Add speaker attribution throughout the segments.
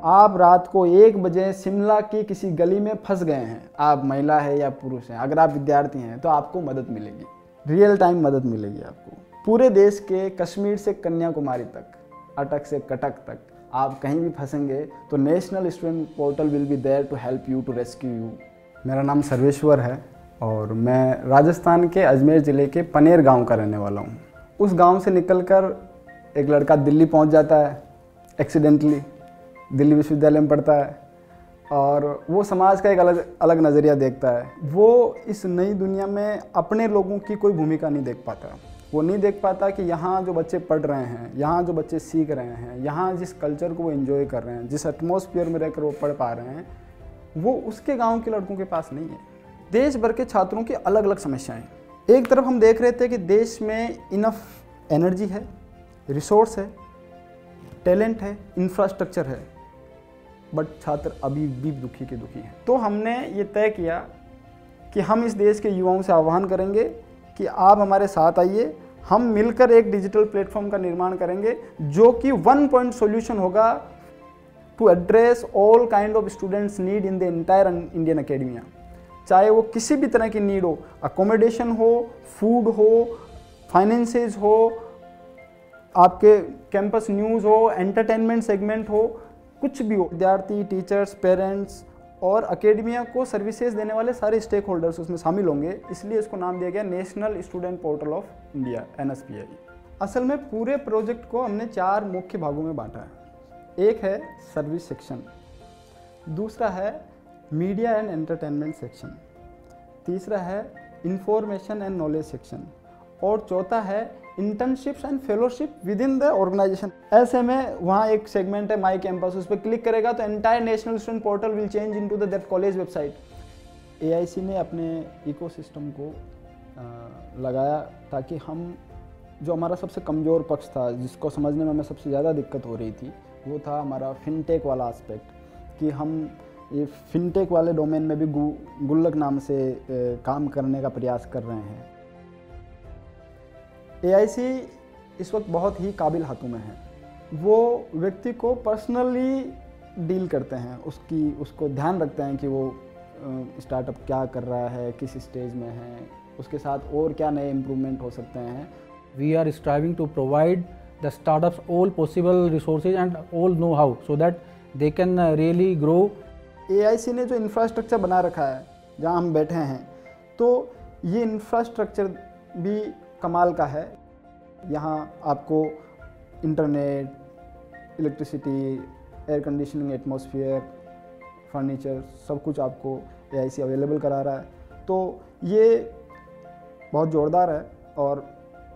Speaker 1: आप रात को 1 बजे शिमला की किसी गली में फंस गए हैं, आप महिला है या पुरुष हैं, अगर आप विद्यार्थी हैं तो आपको मदद मिलेगी, रियल टाइम मदद मिलेगी आपको। पूरे देश के कश्मीर से कन्याकुमारी तक, अटक से कटक तक आप कहीं भी फंसेंगे तो national student portal will be there to help you, to rescue you. मेरा नाम सर्वेश्वर है और मैं राजस्थान के अजमेर ज़िले के पनेर गांव का रहने वाला हूं। उस गांव से निकलकर एक लड़का दिल्ली पहुंच जाता है, एक्सीडेंटली दिल्ली विश्वविद्यालय में पढ़ता है और वो समाज का एक अलग नज़रिया देखता है। वो इस नई दुनिया में अपने लोगों की कोई भूमिका नहीं देख पाता। वो नहीं देख पाता कि यहाँ जो बच्चे पढ़ रहे हैं, यहाँ जो बच्चे सीख रहे हैं, यहाँ जिस कल्चर को वो एंजॉय कर रहे हैं, जिस एटमॉस्फेयर में रहकर वो पढ़ पा रहे हैं, वो उसके गांव के लड़कों के पास नहीं है। देश भर के छात्रों की अलग अलग समस्याएं। एक तरफ हम देख रहे थे कि देश में इनफ एनर्जी है, रिसोर्स है, टैलेंट है, इंफ्रास्ट्रक्चर है, बट छात्र अभी भी दुखी के दुखी हैं। तो हमने ये तय किया कि हम इस देश के युवाओं से आह्वान करेंगे कि आप हमारे साथ आइए, हम मिलकर एक डिजिटल प्लेटफॉर्म का निर्माण करेंगे जो कि 1 पॉइंट सॉल्यूशन होगा to address all kind of students need in the entire Indian academia. चाहे वो किसी भी तरह की नीड हो, अकोमोडेशन हो, फूड हो, फाइनेंसेस हो, आपके कैंपस न्यूज़ हो, एंटरटेनमेंट सेगमेंट हो, कुछ भी हो। विद्यार्थी, टीचर्स, पेरेंट्स और एकेडमिया को सर्विसेज देने वाले सारे स्टेक होल्डर्स उसमें शामिल होंगे, इसलिए इसको नाम दिया गया national student portal of India, NSPI। असल में पूरे प्रोजेक्ट को हमने 4 मुख्य भागों में बांटा है। एक है सर्विस सेक्शन, दूसरा है मीडिया एंड एंटरटेनमेंट सेक्शन, तीसरा है इंफॉर्मेशन एंड नॉलेज सेक्शन और चौथा है internships and fellowship within the organization. ऐसे में वहाँ एक सेगमेंट है माई कैंपस, उस पर क्लिक करेगा तो entire national student portal will change into that college website. AIC ने अपने इकोसिस्टम को लगाया ताकि हम, जो हमारा सबसे कमज़ोर पक्ष था, जिसको समझने में हमें सबसे ज़्यादा दिक्कत हो रही थी, वो था हमारा फिनटेक वाला एस्पेक्ट, कि हम ये फिनटेक वाले डोमेन में भी गुल्लक नाम से काम करने का प्रयास कर रहे हैं। AIC इस वक्त बहुत ही काबिल हाथों में है। वो व्यक्ति को पर्सनली डील करते हैं, उसको ध्यान रखते हैं कि वो स्टार्टअप क्या कर रहा है, किस स्टेज में है, उसके साथ और क्या नए इम्प्रूवमेंट हो सकते हैं।
Speaker 2: We are striving to provide the startups all possible resources and all know-how so that they can really grow.
Speaker 1: AIC ने जो इंफ्रास्ट्रक्चर बना रखा है जहाँ हम बैठे हैं, तो ये इंफ्रास्ट्रक्चर भी कमाल का है। यहाँ आपको internet, electricity, air conditioning, atmosphere, furniture, सब कुछ आपको AIC अवेलेबल करा रहा है। तो ये बहुत ज़ोरदार है और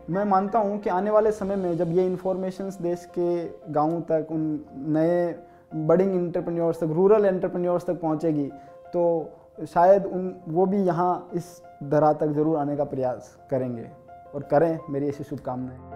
Speaker 1: मैं मानता हूँ कि आने वाले समय में जब ये इंफॉर्मेशंस देश के गाँव तक, उन नए बडिंग एंटरप्रेन्योर्स तक, रूरल एंटरप्रेन्योर्स तक पहुँचेगी, तो शायद वो भी यहाँ इस धरा तक ज़रूर आने का प्रयास करेंगे और करें। मेरी ऐसी शुभकामनाएं।